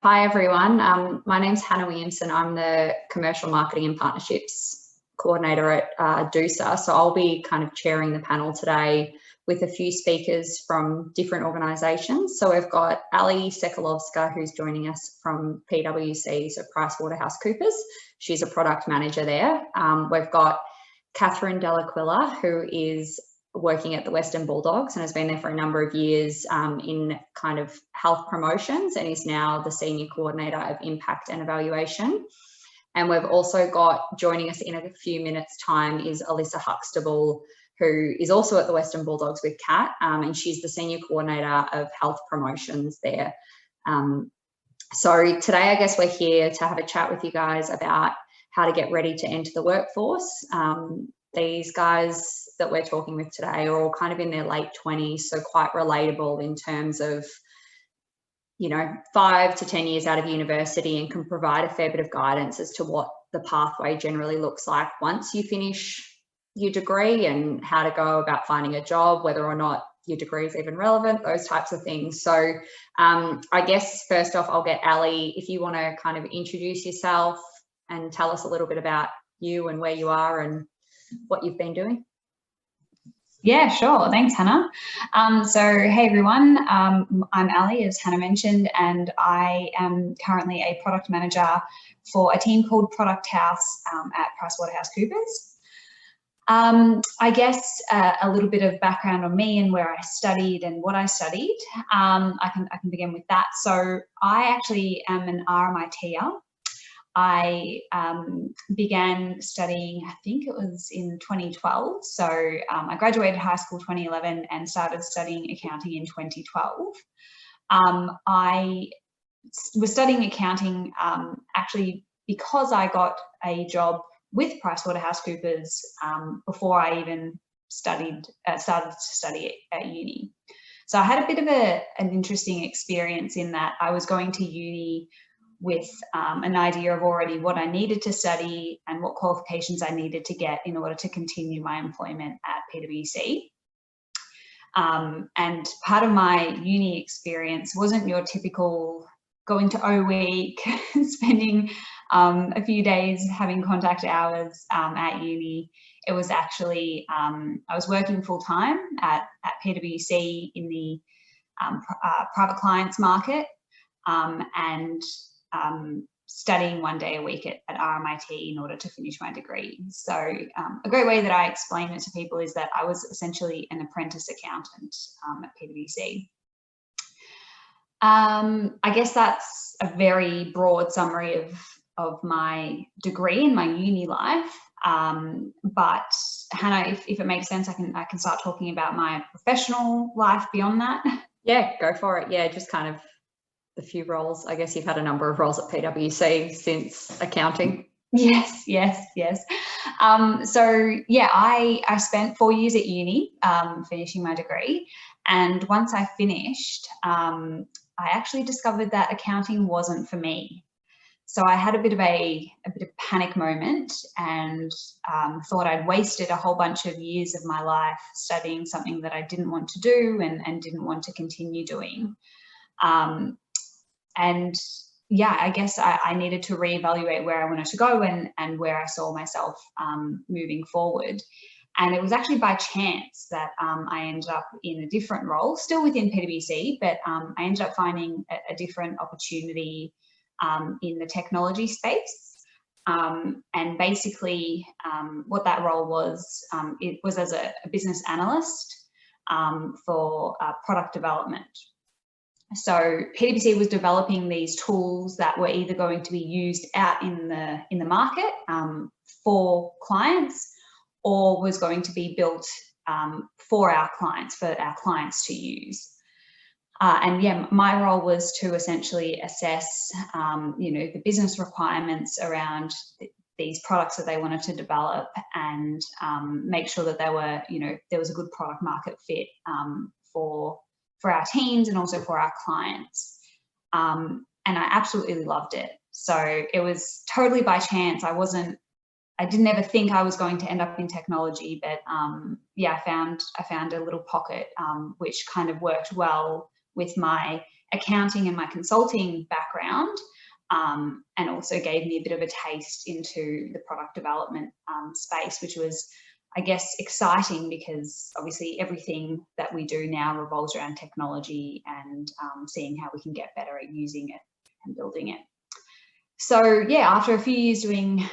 Hi everyone, my name's Hannah Williamson. I'm the Commercial Marketing and Partnerships Coordinator at DUSA. So I'll be kind of chairing the panel today with a few speakers from different organisations. So we've got Ali Sekalovska, who's joining us from PwC, so PricewaterhouseCoopers. She's a product manager there. We've got Catherine Delaquila, who is working at the Western Bulldogs and has been there for a number of years in kind of health promotions and is now the Senior Coordinator of Impact and Evaluation. And we've also got, joining us in a few minutes' time, is Alyssa Huxtable, who is also at the Western Bulldogs with Kat, and she's the Senior Coordinator of Health Promotions there. So today, I guess we're here to have a chat with you guys about how to get ready to enter the workforce. These guys that we're talking with today are all kind of in their late 20s, so quite relatable in terms of, 5 to 10 years out of university, and can provide a fair bit of guidance as to what the pathway generally looks like once you finish your degree and how to go about finding a job, whether or not your degree is even relevant, those types of things. So I guess first off, I'll get Ali, if you want to kind of introduce yourself and tell us a little bit about you and where you are and what you've been doing. Yeah, sure. Thanks, Hannah. So, hey everyone, I'm Ali, as Hannah mentioned, and I am currently a product manager for a team called Product House at PricewaterhouseCoopers. I guess a little bit of background on me and where I studied and what I studied. I can begin with that. So I actually am an RMITer. I began studying, I think it was in 2012. So I graduated high school 2011 and started studying accounting in 2012. I was studying accounting actually because I got a job with PricewaterhouseCoopers before I even started to study at uni. So I had a bit of an interesting experience in that I was going to uni with an idea of already what I needed to study and what qualifications I needed to get in order to continue my employment at PwC. And part of my uni experience wasn't your typical going to O Week, spending a few days having contact hours at uni. It was actually, I was working full time at PwC in the private clients market and studying 1 day a week at RMIT in order to finish my degree. So a great way that I explain it to people is that I was essentially an apprentice accountant at PwC. I guess that's a very broad summary of my degree and my uni life. But Hannah, if it makes sense, I can start talking about my professional life beyond that. Yeah, go for it. Yeah, just kind of the few roles. I guess you've had a number of roles at PwC since accounting. Yes. So yeah, I spent 4 years at uni finishing my degree, and once I finished, I actually discovered that accounting wasn't for me. So I had a bit of a panic moment and thought I'd wasted a whole bunch of years of my life studying something that I didn't want to do and didn't want to continue doing. And yeah, I guess I needed to reevaluate where I wanted to go and where I saw myself moving forward. And it was actually by chance that I ended up in a different role, still within PwC, but I ended up finding a different opportunity in the technology space. And basically what that role was, it was as a business analyst for product development. So PwC was developing these tools that were either going to be used out in the market for clients, or was going to be built for our clients to use. And yeah, my role was to essentially assess, the business requirements around these products that they wanted to develop, and make sure that they were, there was a good product market fit for our teams and also for our clients. And I absolutely loved it. So it was totally by chance. I didn't ever think I was going to end up in technology, but yeah, I found a little pocket which kind of worked well with my accounting and my consulting background, and also gave me a bit of a taste into the product development space, which was, I guess, exciting because obviously everything that we do now revolves around technology and seeing how we can get better at using it and building it. So yeah, after a few years doing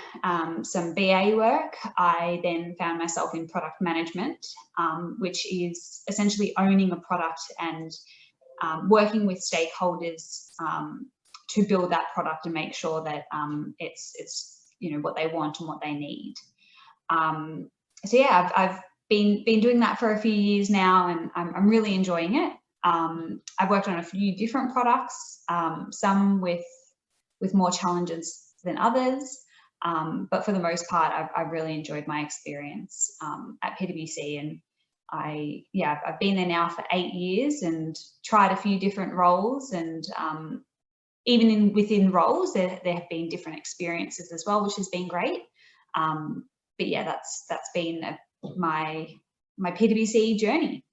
some BA work, I then found myself in product management, which is essentially owning a product and working with stakeholders to build that product and make sure that it's what they want and what they need. So yeah, I've been doing that for a few years now, and I'm really enjoying it. I've worked on a few different products, some with more challenges than others, but for the most part, I've really enjoyed my experience at PwC, and I've been there now for 8 years and tried a few different roles, and even within roles, there have been different experiences as well, which has been great. But yeah, that's been my PwC journey.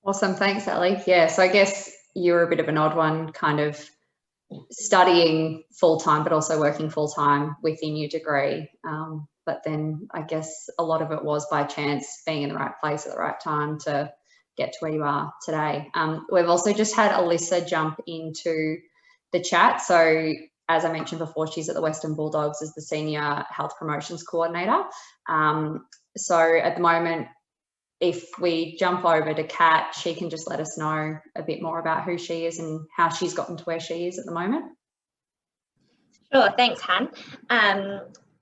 Awesome, thanks, Ellie. Yeah, so I guess you're a bit of an odd one, kind of studying full-time but also working full-time within your degree, but then I guess a lot of it was by chance, being in the right place at the right time to get to where you are today. We've also just had Alyssa jump into the chat. So as I mentioned before, she's at the Western Bulldogs as the Senior Health Promotions Coordinator. So at the moment, if we jump over to Kat, she can just let us know a bit more about who she is and how she's gotten to where she is at the moment. Sure, thanks, Han.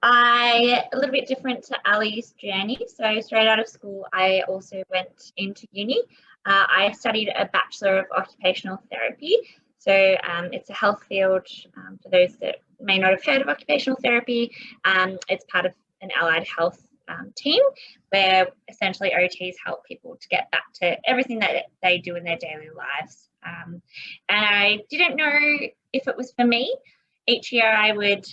A little bit different to Ali's journey. So straight out of school, I also went into uni. I studied a Bachelor of Occupational Therapy. So it's a health field. For those that may not have heard of occupational therapy, it's part of an allied health team where essentially OTs help people to get back to everything that they do in their daily lives. And I didn't know if it was for me. Each year I would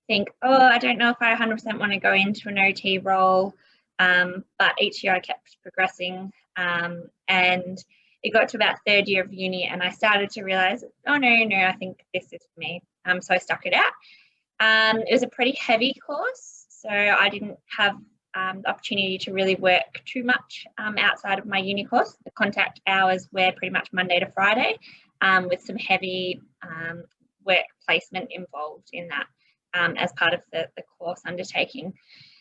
think, oh, I don't know if I 100% want to go into an OT role, but each year I kept progressing, and it got to about third year of uni and I started to realise, oh no, I think this is for me. So I stuck it out. It was a pretty heavy course, so I didn't have the opportunity to really work too much outside of my uni course. The contact hours were pretty much Monday to Friday, with some heavy work placement involved in that as part of the course undertaking.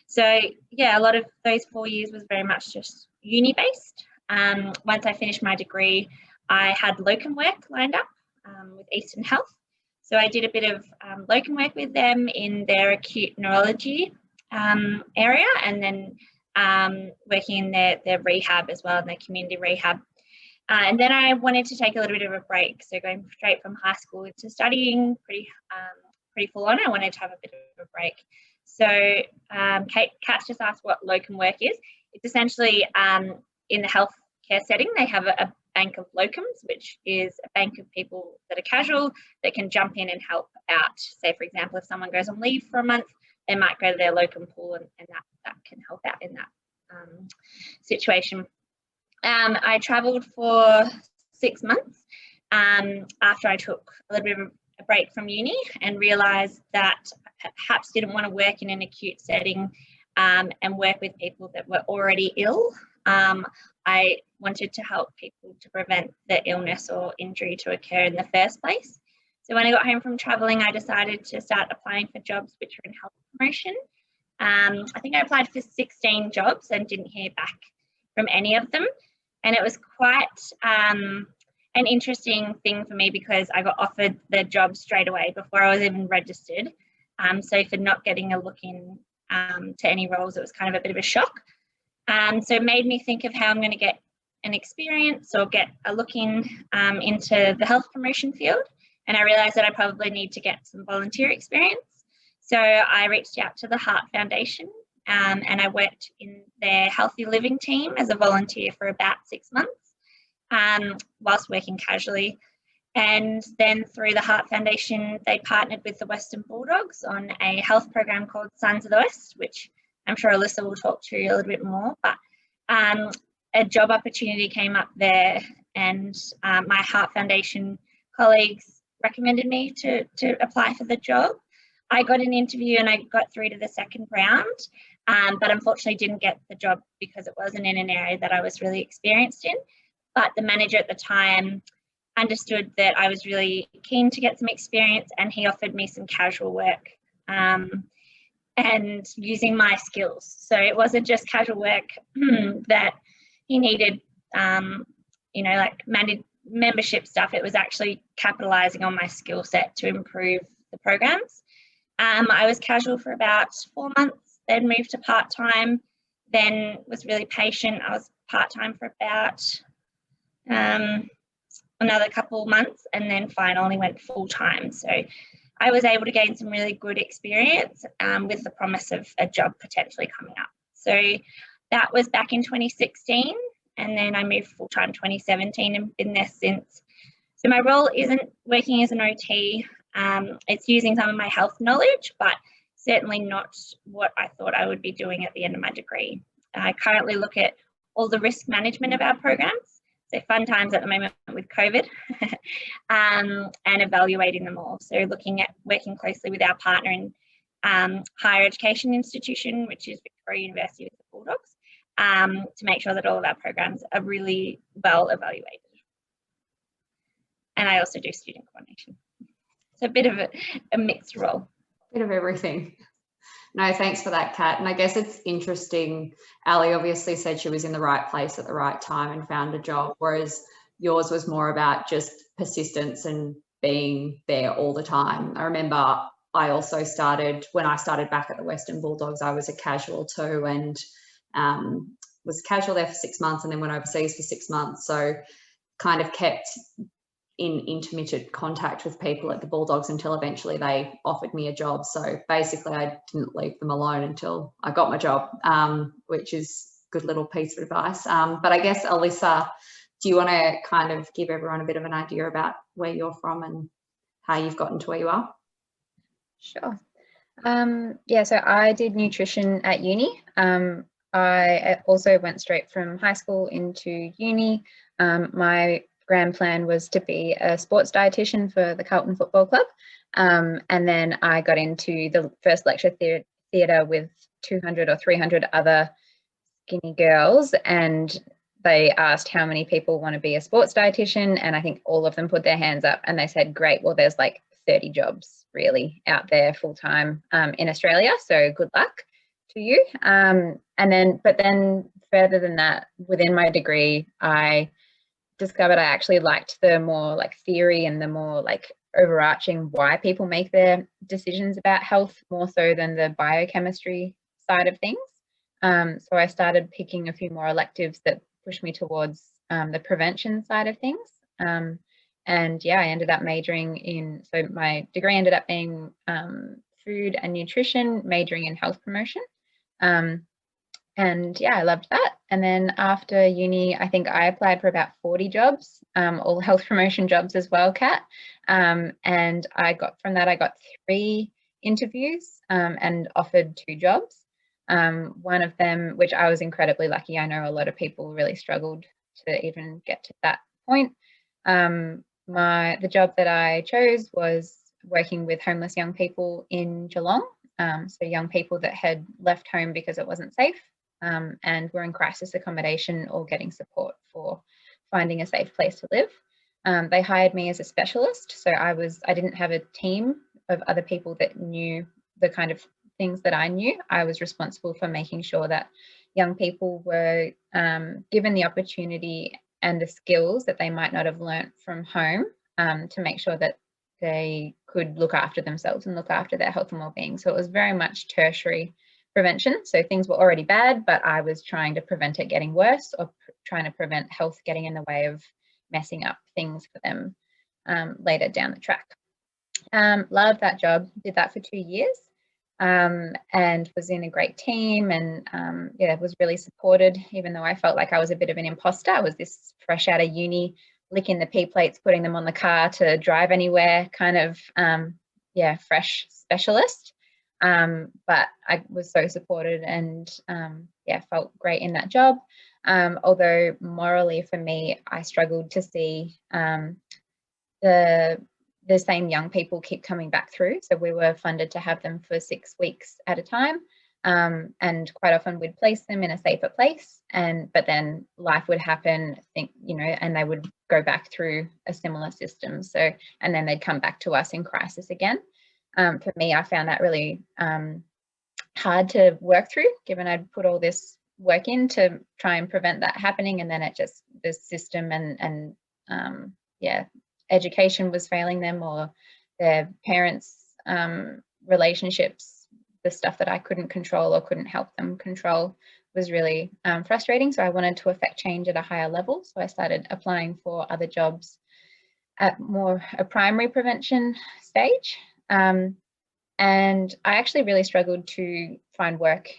So yeah, a lot of those 4 years was very much just uni based. Once I finished my degree, I had locum work lined up with Eastern Health. So I did a bit of locum work with them in their acute neurology area, and then working in their rehab as well, in their community rehab. And then I wanted to take a little bit of a break. So going straight from high school into studying, pretty full on, I wanted to have a bit of a break. So Kat's just asked what locum work is. It's essentially in the healthcare setting, they have a bank of locums, which is a bank of people that are casual that can jump in and help out. Say, for example, if someone goes on leave for a month, they might go to their locum pool, and that can help out in that situation. I travelled for 6 months after I took a little bit of a break from uni and realised that I perhaps didn't want to work in an acute setting and work with people that were already ill. I wanted to help people to prevent the illness or injury to occur in the first place. So when I got home from travelling, I decided to start applying for jobs which were in health promotion. I think I applied for 16 jobs and didn't hear back from any of them. And it was quite an interesting thing for me because I got offered the job straight away before I was even registered. So for not getting a look in to any roles, it was kind of a bit of a shock. So it made me think of how I'm going to get an experience or get a look in into the health promotion field. And I realised that I probably need to get some volunteer experience. So I reached out to the Heart Foundation and I worked in their healthy living team as a volunteer for about 6 months whilst working casually. And then through the Heart Foundation, they partnered with the Western Bulldogs on a health program called Sons of the West, which I'm sure Alyssa will talk to you a little bit more. But a job opportunity came up there and my Heart Foundation colleagues recommended me to apply for the job. I got an interview and I got through to the second round, but unfortunately didn't get the job because it wasn't in an area that I was really experienced in. But the manager at the time understood that I was really keen to get some experience, and he offered me some casual work and using my skills. So it wasn't just casual work that he needed, like membership stuff. It was actually capitalizing on my skill set to improve the programs. I was casual for about 4 months, then moved to part-time, then was really patient. I was part-time for about another couple of months, and then finally went full-time. So I was able to gain some really good experience with the promise of a job potentially coming up. So that was back in 2016, and then I moved full-time 2017 and been there since. So my role isn't working as an OT. It's using some of my health knowledge, but certainly not what I thought I would be doing at the end of my degree. I currently look at all the risk management of our programs, so fun times at the moment with COVID, and evaluating them all. So looking at working closely with our partner in higher education institution, which is Victoria University with the Bulldogs, to make sure that all of our programs are really well evaluated. And I also do student coordination. So a bit of a mixed role. Bit of everything. No, thanks for that, Kat. And I guess it's interesting. Ali obviously said she was in the right place at the right time and found a job, whereas yours was more about just persistence and being there all the time. I remember I also started, when I started back at the Western Bulldogs, I was a casual too, and was casual there for 6 months and then went overseas for 6 months. So kind of kept in intermittent contact with people at the Bulldogs until eventually they offered me a job. So basically I didn't leave them alone until I got my job, which is a good little piece of advice. But I guess, Alyssa, do you want to kind of give everyone a bit of an idea about where you're from and how you've gotten to where you are? Sure. Yeah, so I did nutrition at uni. I also went straight from high school into uni. My grand plan was to be a sports dietitian for the Carlton Football Club. And then I got into the first lecture theatre with 200 or 300 other skinny girls, and they asked how many people want to be a sports dietitian, and I think all of them put their hands up and they said, great, well, there's like 30 jobs really out there full-time in Australia, so good luck to you. But then further than that, within my degree, I discovered I actually liked the more like theory and the more like overarching why people make their decisions about health more so than the biochemistry side of things. So I started picking a few more electives that pushed me towards the prevention side of things. And yeah, I ended up majoring in, so my degree ended up being food and nutrition, majoring in health promotion. And yeah, I loved that. And then after uni, I think I applied for about 40 jobs, all health promotion jobs as well, Kat. And I got 3 interviews and offered 2 jobs. One of them, which I was incredibly lucky, I know a lot of people really struggled to even get to that point. The job that I chose was working with homeless young people in Geelong. So young people that had left home because it wasn't safe. And were in crisis accommodation or getting support for finding a safe place to live. They hired me as a specialist, so I didn't have a team of other people that knew the kind of things that I knew. I was responsible for making sure that young people were given the opportunity and the skills that they might not have learnt from home to make sure that they could look after themselves and look after their health and well-being. So it was very much tertiary prevention. So things were already bad, but I was trying to prevent it getting worse, or trying to prevent health getting in the way of messing up things for them later down the track. Loved that job, did that for 2 years, and was in a great team, and yeah, was really supported, even though I felt like I was a bit of an imposter. I was this fresh out of uni, licking the P plates, putting them on the car to drive anywhere kind of, yeah, fresh specialist. But I was so supported and yeah, felt great in that job. Although morally for me, I struggled to see the same young people keep coming back through. So we were funded to have them for 6 weeks at a time. And quite often we'd place them in a safer place, but then life would happen, and they would go back through a similar system. So, and then they'd come back to us in crisis again. For me, I found that really hard to work through, given I'd put all this work in to try and prevent that happening, and then the system and education was failing them, or their parents' relationships, the stuff that I couldn't control or couldn't help them control, was really frustrating. So I wanted to affect change at a higher level. So I started applying for other jobs at more a primary prevention stage. And I actually really struggled to find work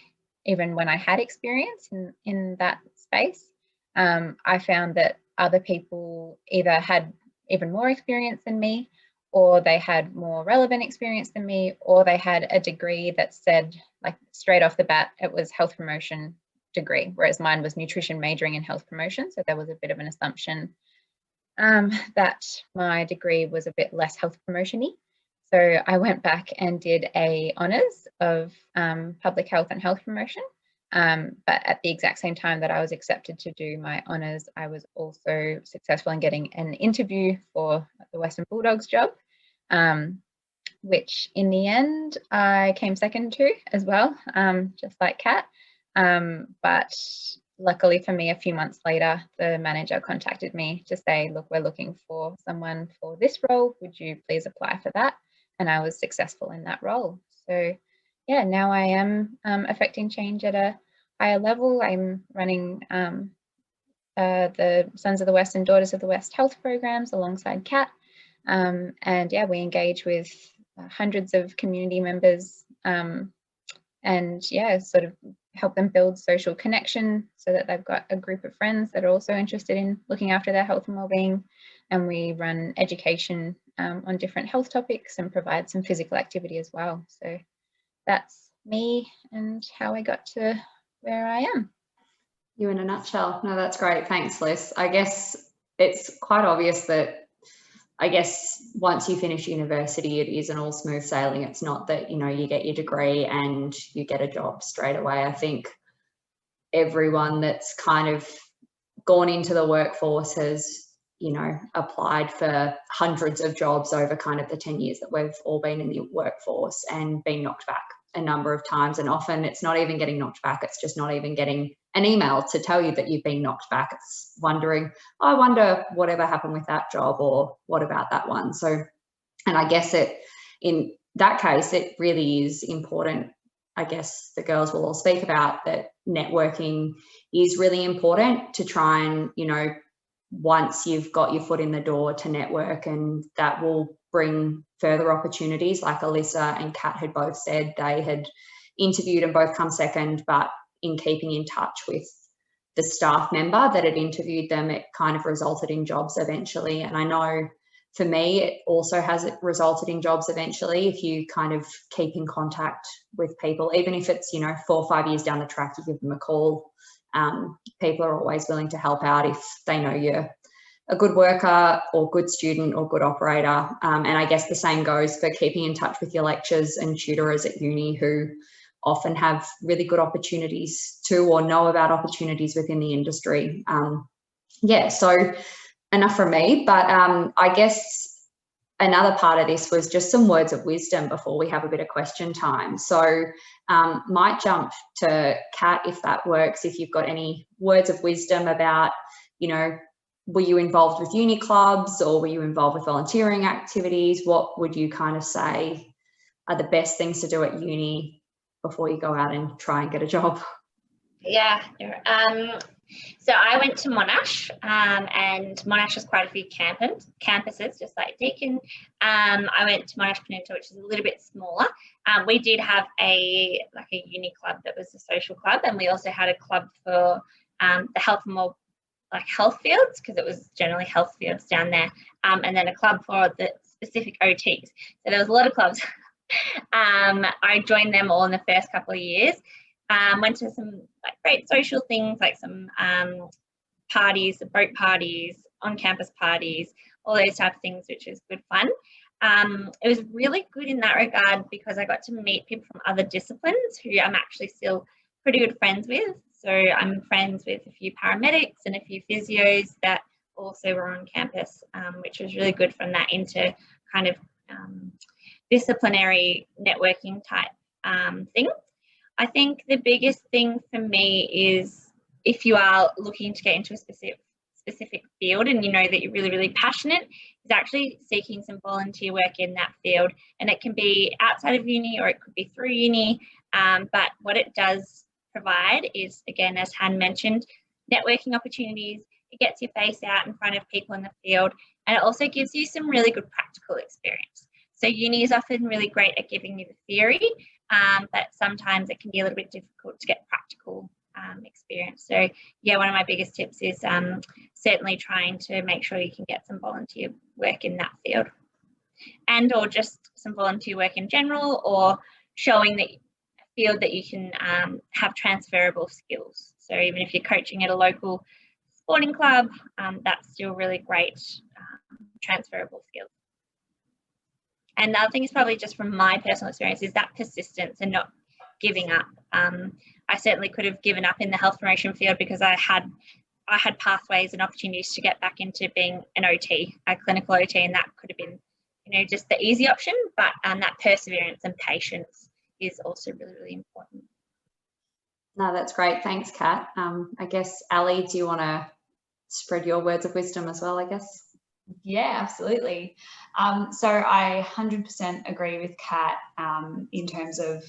even when I had experience in that space. I found that other people either had even more experience than me, or they had more relevant experience than me, or they had a degree that said, like straight off the bat, it was health promotion degree, whereas mine was nutrition majoring in health promotion. So there was a bit of an assumption that my degree was a bit less health promotion-y. So I went back and did a honours of public health and health promotion. But at the exact same time that I was accepted to do my honours, I was also successful in getting an interview for the Western Bulldogs job, which in the end I came second to as well, just like Kat. But luckily for me, a few months later, the manager contacted me to say, look, we're looking for someone for this role. Would you please apply for that? And I was successful in that role. So yeah, now I am affecting change at a higher level. I'm running the Sons of the West and Daughters of the West health programs alongside Kat. And yeah, we engage with hundreds of community members and yeah, sort of help them build social connection so that they've got a group of friends that are also interested in looking after their health and wellbeing. And we run education on different health topics and provide some physical activity as well. So that's me and how I got to where I am. You in a nutshell. No, that's great. Thanks, Liz. I guess it's quite obvious that once you finish university, it isn't all smooth sailing. It's not that, you get your degree and you get a job straight away. I think everyone that's kind of gone into the workforce has, applied for hundreds of jobs over kind of the 10 years that we've all been in the workforce and been knocked back a number of times. And often it's not even getting knocked back. It's just not even getting an email to tell you that you've been knocked back. It's wondering, I wonder whatever happened with that job, or what about that one? So, and I guess in that case, it really is important. I guess the girls will all speak about that networking is really important to try and, once you've got your foot in the door, to network, and that will bring further opportunities. Like Alyssa and Kat had both said, they had interviewed and both come second, but in keeping in touch with the staff member that had interviewed them, it kind of resulted in jobs eventually. And I know for me, it also has resulted in jobs eventually if you kind of keep in contact with people, even if it's, 4 or 5 years down the track, you give them a call. People are always willing to help out if they know you're a good worker or good student or good operator. And I guess the same goes for keeping in touch with your lecturers and tutorers at uni, who often have really good opportunities to, or know about opportunities within the industry. Yeah, so enough from me, but I guess another part of this was just some words of wisdom before we have a bit of question time. So might jump to Kat, if that works, if you've got any words of wisdom about, were you involved with uni clubs, or were you involved with volunteering activities? What would you kind of say are the best things to do at uni before you go out and try and get a job? Yeah. So I went to Monash, and Monash has quite a few campuses, just like Deakin. I went to Monash Peninsula, which is a little bit smaller. We did have a uni club that was a social club, and we also had a club for the health and more like health fields, because it was generally health fields down there, and then a club for the specific OTs. So there was a lot of clubs. I joined them all in the first couple of years. Went to some like great social things, like some parties, boat parties, on-campus parties, all those type of things, which was good fun. It was really good in that regard because I got to meet people from other disciplines who I'm actually still pretty good friends with. So I'm friends with a few paramedics and a few physios that also were on campus, which was really good from that into kind of disciplinary networking type thing. I think the biggest thing for me is if you are looking to get into a specific field and you know that you're really, really passionate, is actually seeking some volunteer work in that field. And it can be outside of uni or it could be through uni. But what it does provide is, again, as Han mentioned, networking opportunities. It gets your face out in front of people in the field, and it also gives you some really good practical experience. So uni is often really great at giving you the theory, but sometimes it can be a little bit difficult to get practical experience. So yeah, one of my biggest tips is certainly trying to make sure you can get some volunteer work in that field, and or just some volunteer work in general, or showing that field that you can have transferable skills. So even if you're coaching at a local sporting club, that's still really great transferable skills. And the other thing is probably just from my personal experience is that persistence and not giving up. I certainly could have given up in the health promotion field because I had pathways and opportunities to get back into being an OT, a clinical OT, and that could have been, you know, just the easy option. But that perseverance and patience is also really, really important. No, that's great. Thanks, Kat. I guess, Ali, do you want to spread your words of wisdom as well, I guess? Yeah, absolutely. So I 100% agree with Kat in terms of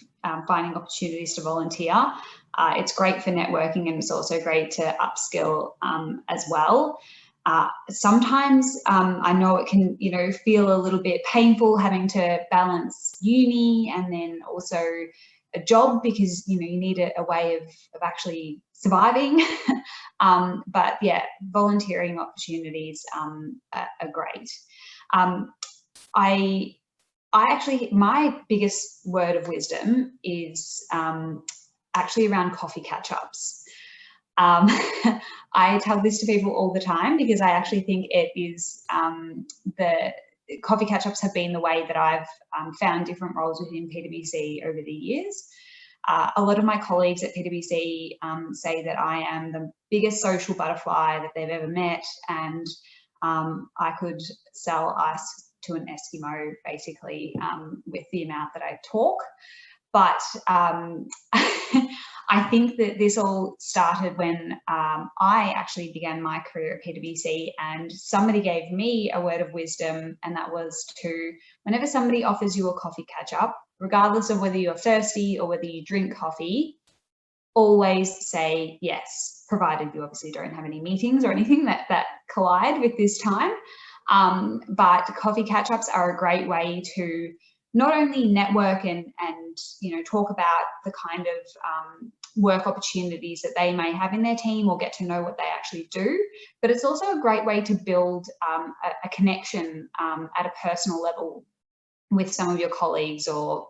finding opportunities to volunteer. It's great for networking, and it's also great to upskill as well. Sometimes I know it can, you know, feel a little bit painful having to balance uni and then also a job, because, you know, you need a way of actually surviving. But yeah, volunteering opportunities are great. I actually, my biggest word of wisdom is actually around coffee catch-ups. I tell this to people all the time because I actually think it is the coffee catch-ups have been the way that I've found different roles within PwC over the years. A lot of my colleagues at PwC say that I am the biggest social butterfly that they've ever met, and I could sell ice to an Eskimo basically with the amount that I talk. But I think that this all started when I actually began my career at PwC, and somebody gave me a word of wisdom, and that was to, whenever somebody offers you a coffee catch-up, regardless of whether you're thirsty or whether you drink coffee, always say yes, provided you obviously don't have any meetings or anything that collide with this time. But coffee catch-ups are a great way to not only network and you know, talk about the kind of work opportunities that they may have in their team or get to know what they actually do, but it's also a great way to build a connection at a personal level with some of your colleagues or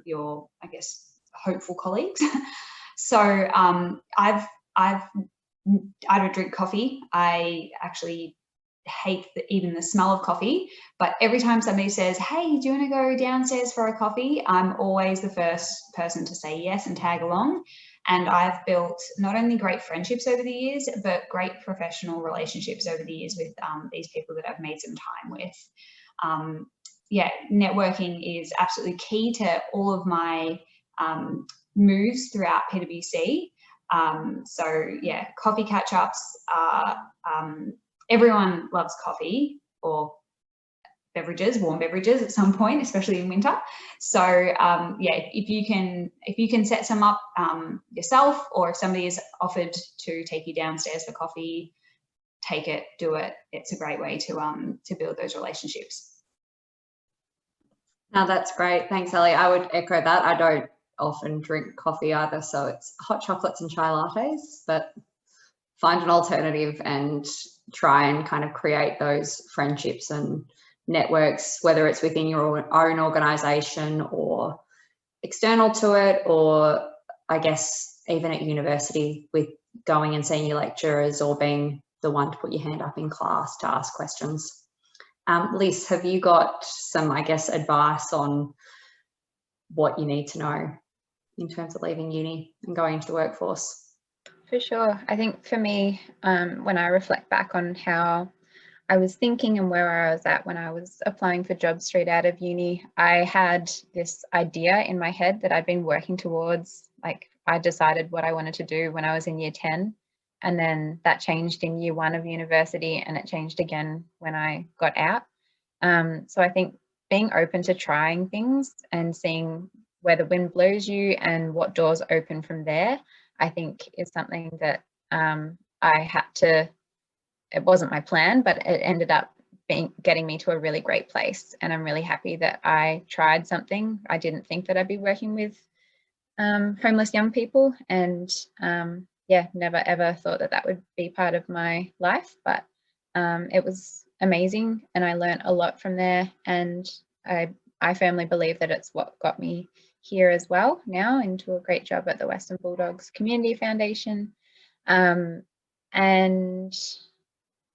your, I guess, hopeful colleagues. So I don't drink coffee. I actually hate even the smell of coffee, but every time somebody says, hey, do you want to go downstairs for a coffee, I'm always the first person to say yes and tag along. And I've built not only great friendships over the years, but great professional relationships over the years with these people that I've made some time with. Yeah, networking is absolutely key to all of my moves throughout PwC. So yeah, coffee catch-ups are, everyone loves coffee or beverages, warm beverages at some point, especially in winter. So yeah, if you can set some up yourself, or if somebody is offered to take you downstairs for coffee, take it, do it. It's a great way to build those relationships. No, that's great. Thanks, Ali. I would echo that. I don't often drink coffee either, so it's hot chocolates and chai lattes, but find an alternative and try and kind of create those friendships and networks, whether it's within your own organisation or external to it, or I guess even at university with going and seeing your lecturers or being the one to put your hand up in class to ask questions. Liz, have you got some, I guess, advice on what you need to know in terms of leaving uni and going into the workforce? For sure. I think for me, when I reflect back on how I was thinking and where I was at when I was applying for jobs straight out of uni, I had this idea in my head that I'd been working towards. Like, I decided what I wanted to do when I was in year 10, and then that changed in year 1 of university, and it changed again when I got out. So I think being open to trying things and seeing where the wind blows you and what doors open from there, I think is something that I had to, it wasn't my plan, but it ended up getting me to a really great place. And I'm really happy that I tried something. I didn't think that I'd be working with homeless young people, and yeah, never ever thought that that would be part of my life, but it was amazing, and I learned a lot from there, and I firmly believe that it's what got me here as well now, into a great job at the Western Bulldogs Community Foundation. And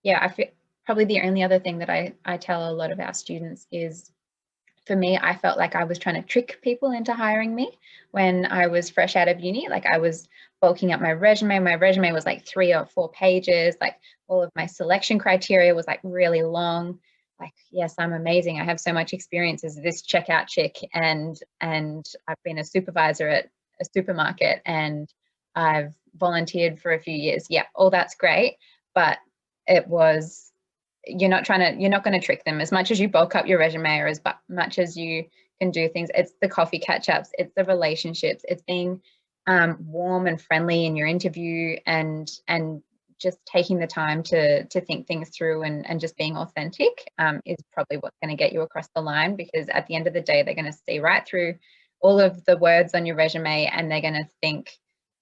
yeah, I feel probably the only other thing that I tell a lot of our students is, for me, I felt like I was trying to trick people into hiring me when I was fresh out of uni. Like, I was bulking up my resume. My resume was like 3 or 4 pages. Like, all of my selection criteria was like really long. Like, yes, I'm amazing. I have so much experience as this checkout chick, and I've been a supervisor at a supermarket, and I've volunteered for a few years. Yeah, all that's great, but it was, you're not going to trick them. As much as you bulk up your resume, or as much as you can do things, it's the coffee catch-ups, it's the relationships, it's being warm and friendly in your interview, and just taking the time to think things through, and just being authentic is probably what's going to get you across the line, because at the end of the day, they're going to see right through all of the words on your resume, and they're going to think,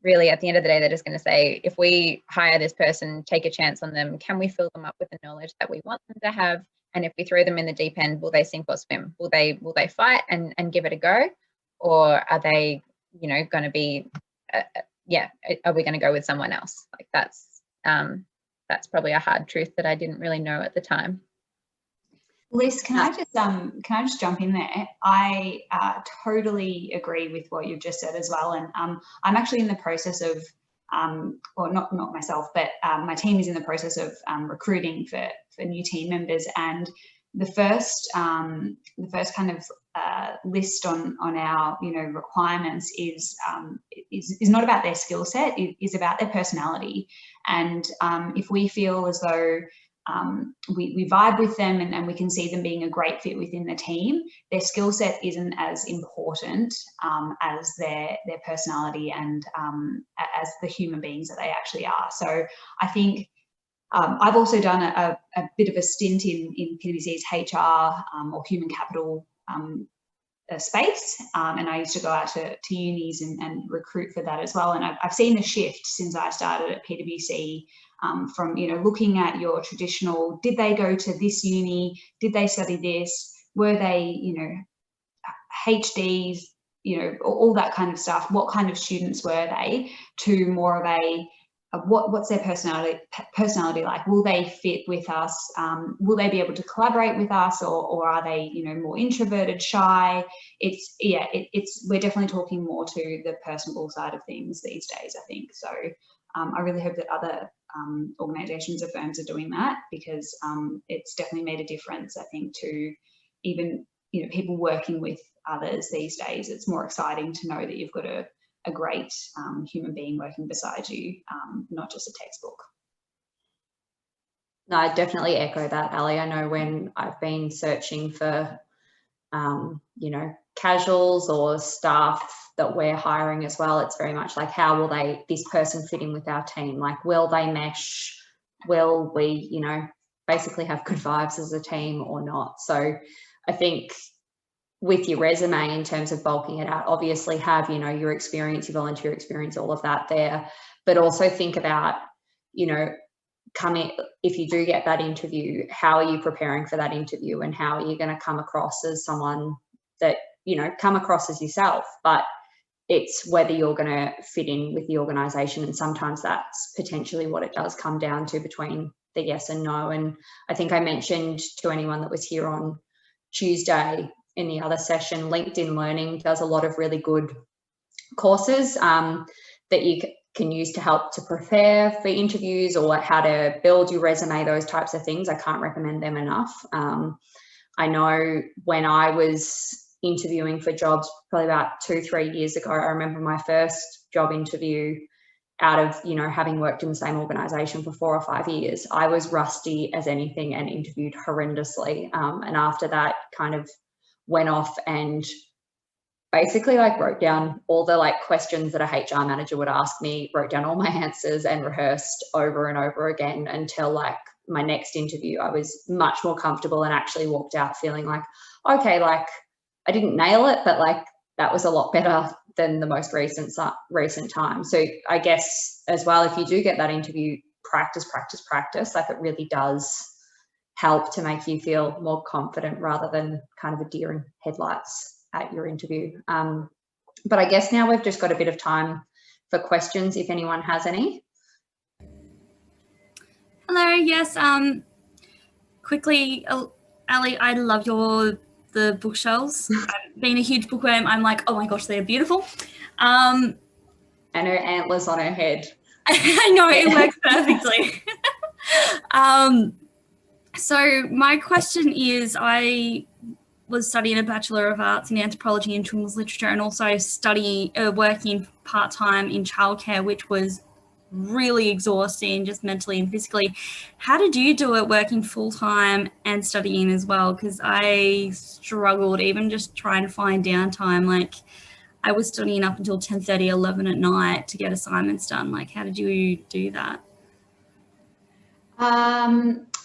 really, at the end of the day, they're just going to say, if we hire this person, take a chance on them, can we fill them up with the knowledge that we want them to have? And if we throw them in the deep end, will they sink or swim? Will they fight and give it a go? Or are they, going to be, are we going to go with someone else? Like, that's probably a hard truth that I didn't really know at the time. Liz, can I just jump in there? I totally agree with what you've just said as well, and I'm actually in the process of, well, not myself, but my team is in the process of recruiting for new team members, and the first kind of list on our requirements is not about their skill set. It is about their personality, and if we feel as though we vibe with them, and we can see them being a great fit within the team, their skill set isn't as important as their personality and as the human beings that they actually are. So I think I've also done a bit of a stint in PwC's HR or human capital space, and I used to go out to unis and recruit for that as well. And I've seen a shift since I started at PwC, from looking at your traditional, did they go to this uni, did they study this, were they HDs, all that kind of stuff, what kind of students were they, to more of a what's their personality like? Will they fit with us? Will they be able to collaborate with us, or are they more introverted, shy? We're definitely talking more to the personable side of things these days, I think. So I really hope that other organisations or firms are doing that, because it's definitely made a difference, I think, to even people working with others these days. It's more exciting to know that you've got a great human being working beside you, not just a textbook. No, I definitely echo that, Ali. I know when I've been searching for, casuals or staff that we're hiring as well, it's very much like, how will this person fit in with our team? Like, will they mesh? Will we, basically have good vibes as a team or not? So I think with your resume, in terms of bulking it out, obviously have, your experience, your volunteer experience, all of that there, but also think about, if you do get that interview, how are you preparing for that interview, and how are you going to come across as someone that, come across as yourself, but it's whether you're going to fit in with the organisation, and sometimes that's potentially what it does come down to between the yes and no. And I think I mentioned to anyone that was here on Tuesday in the other session, LinkedIn Learning does a lot of really good courses that you can use to help to prepare for interviews, or how to build your resume, those types of things. I can't recommend them enough. I know when I was interviewing for jobs probably about 2-3 years ago, I remember my first job interview, out of, you know, having worked in the same organisation for 4 or 5 years, I was rusty as anything and interviewed horrendously. And after that, kind of went off and basically like wrote down all the like questions that a HR manager would ask me, wrote down all my answers and rehearsed over and over again until like my next interview, I was much more comfortable and actually walked out feeling like, okay, like I didn't nail it, but like that was a lot better than the most recent time. So I guess as well, if you do get that interview, practice, like it really does help to make you feel more confident rather than kind of a deer in headlights at your interview. But I guess now we've just got a bit of time for questions if anyone has any. Hello, yes, quickly, Ali, I love the bookshelves. I've been a huge bookworm. I'm like, oh my gosh, they're beautiful. And her antlers on her head. I know, it works perfectly. So my question is, I was studying a Bachelor of Arts in Anthropology and Children's Literature, and also working part-time in childcare, which was really exhausting, just mentally and physically. How did you do it, working full-time and studying as well? Because I struggled even just trying to find downtime. Like I was studying up until 10:30, 11 at night to get assignments done. Like, how did you do that?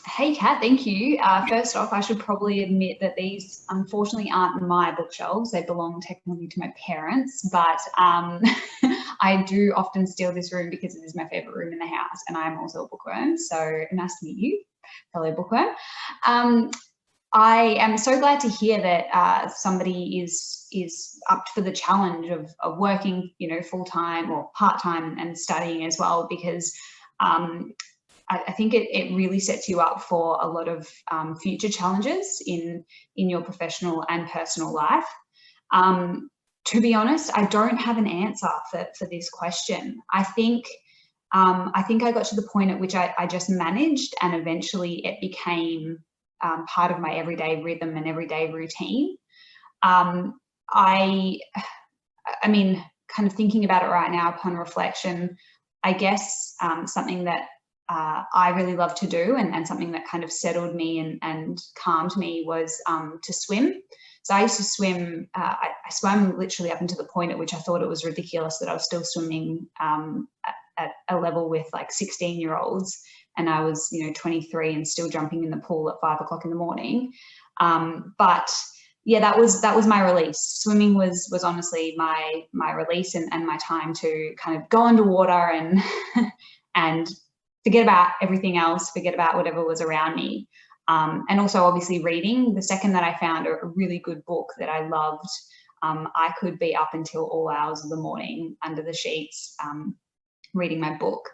Hey, Kat, thank you. First off, I should probably admit that these unfortunately aren't my bookshelves. They belong technically to my parents, but I do often steal this room because it is my favourite room in the house, and I'm also a bookworm. So nice to meet you, fellow bookworm. I am so glad to hear that somebody is up for the challenge of working, you know, full-time or part-time and studying as well, because I think it really sets you up for a lot of future challenges in your professional and personal life. To be honest, I don't have an answer for this question. I think I got to the point at which I just managed, and eventually it became part of my everyday rhythm and everyday routine. I mean, kind of thinking about it right now upon reflection, I guess something that I really love to do, and something that kind of settled me and calmed me was to swim. So I used to swim, I swam literally up until the point at which I thought it was ridiculous that I was still swimming at a level with like 16-year-olds, and I was, you know, 23 and still jumping in the pool at 5 o'clock in the morning. But yeah, that was my release. Swimming was honestly my release and my time to kind of go underwater and forget about everything else, forget about whatever was around me. And also obviously reading. The second that I found a really good book that I loved, I could be up until all hours of the morning under the sheets reading my book.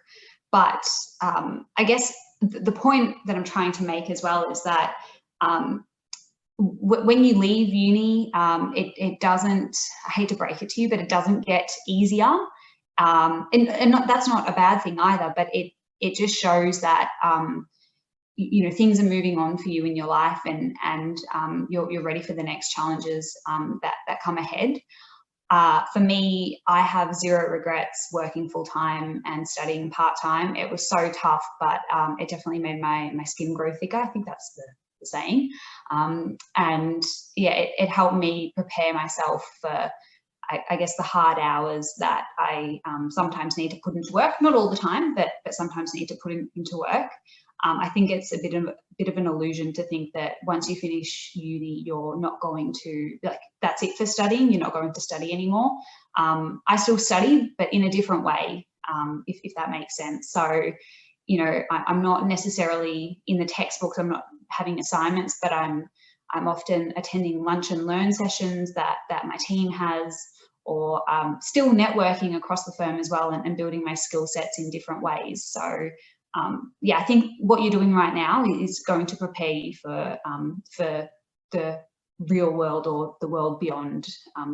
But I guess the point that I'm trying to make as well is that when you leave uni, it doesn't, I hate to break it to you, but it doesn't get easier. That's not a bad thing either, but it just shows that you know, things are moving on for you in your life, and you're ready for the next challenges that come ahead. For me, I have zero regrets working full-time and studying part-time. It was so tough, but it definitely made my skin grow thicker. I think that's the saying. And yeah, it helped me prepare myself for, I guess, the hard hours that I sometimes need to put into work. Not all the time, but sometimes need to put into work. I think it's a bit of an illusion to think that once you finish uni, you're not going to, like, that's it for studying. You're not going to study anymore. I still study, but in a different way, if that makes sense. So, you know, I'm not necessarily in the textbooks. I'm not having assignments, but I'm often attending lunch and learn sessions that my team has, or still networking across the firm as well, and building my skill sets in different ways. So yeah, I think what you're doing right now is going to prepare you for the real world, or the world beyond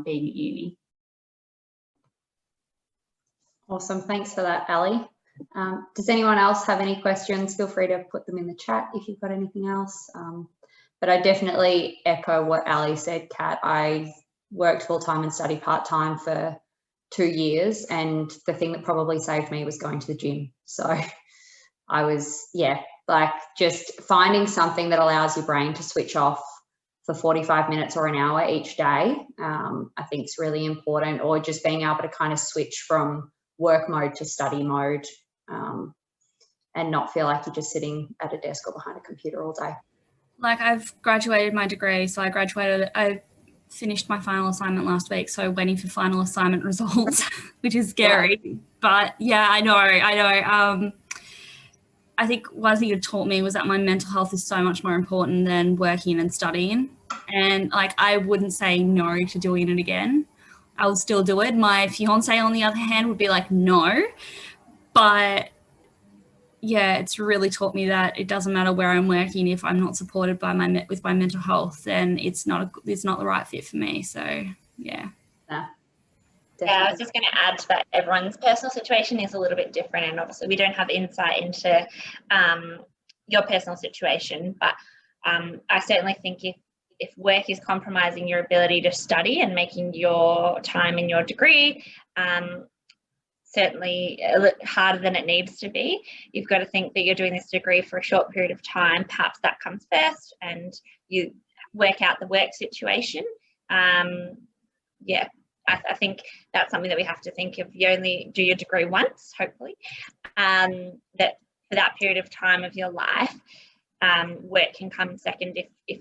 being at uni. Awesome, thanks for that, Ali. Does anyone else have any questions? Feel free to put them in the chat if you've got anything else. But I definitely echo what Ali said, Kat. I worked full-time and studied part-time for 2 years, and the thing that probably saved me was going to the gym. So I was, yeah, like just finding something that allows your brain to switch off for 45 minutes or an hour each day, I think is really important, or just being able to kind of switch from work mode to study mode, and not feel like you're just sitting at a desk or behind a computer all day. Like, I've graduated my degree, so I finished my final assignment last week, so waiting for final assignment results, which is scary. Wow. But yeah, I know. I think one thing it taught me was that my mental health is so much more important than working and studying. And like, I wouldn't say no to doing it again. I will still do it. My fiance, on the other hand, would be like, no. But yeah, it's really taught me that it doesn't matter where I'm working. If I'm not supported by with my mental health, then it's not the right fit for me. So yeah. Yeah, I was just going to add to that everyone's personal situation is a little bit different, and obviously we don't have insight into your personal situation, but I certainly think if work is compromising your ability to study and making your time in your degree certainly a little harder than it needs to be, you've got to think that you're doing this degree for a short period of time. Perhaps that comes first, and you work out the work situation. Yeah, I think that's something that we have to think of. You only do your degree once, hopefully, that for that period of time of your life, work can come second if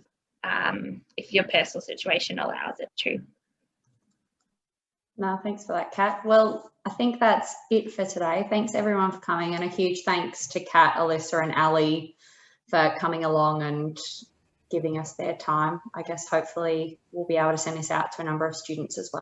your personal situation allows it to. No, thanks for that, Kat. Well, I think that's it for today. Thanks everyone for coming, and a huge thanks to Kat, Alyssa and Ali for coming along and giving us their time. I guess hopefully we'll be able to send this out to a number of students as well.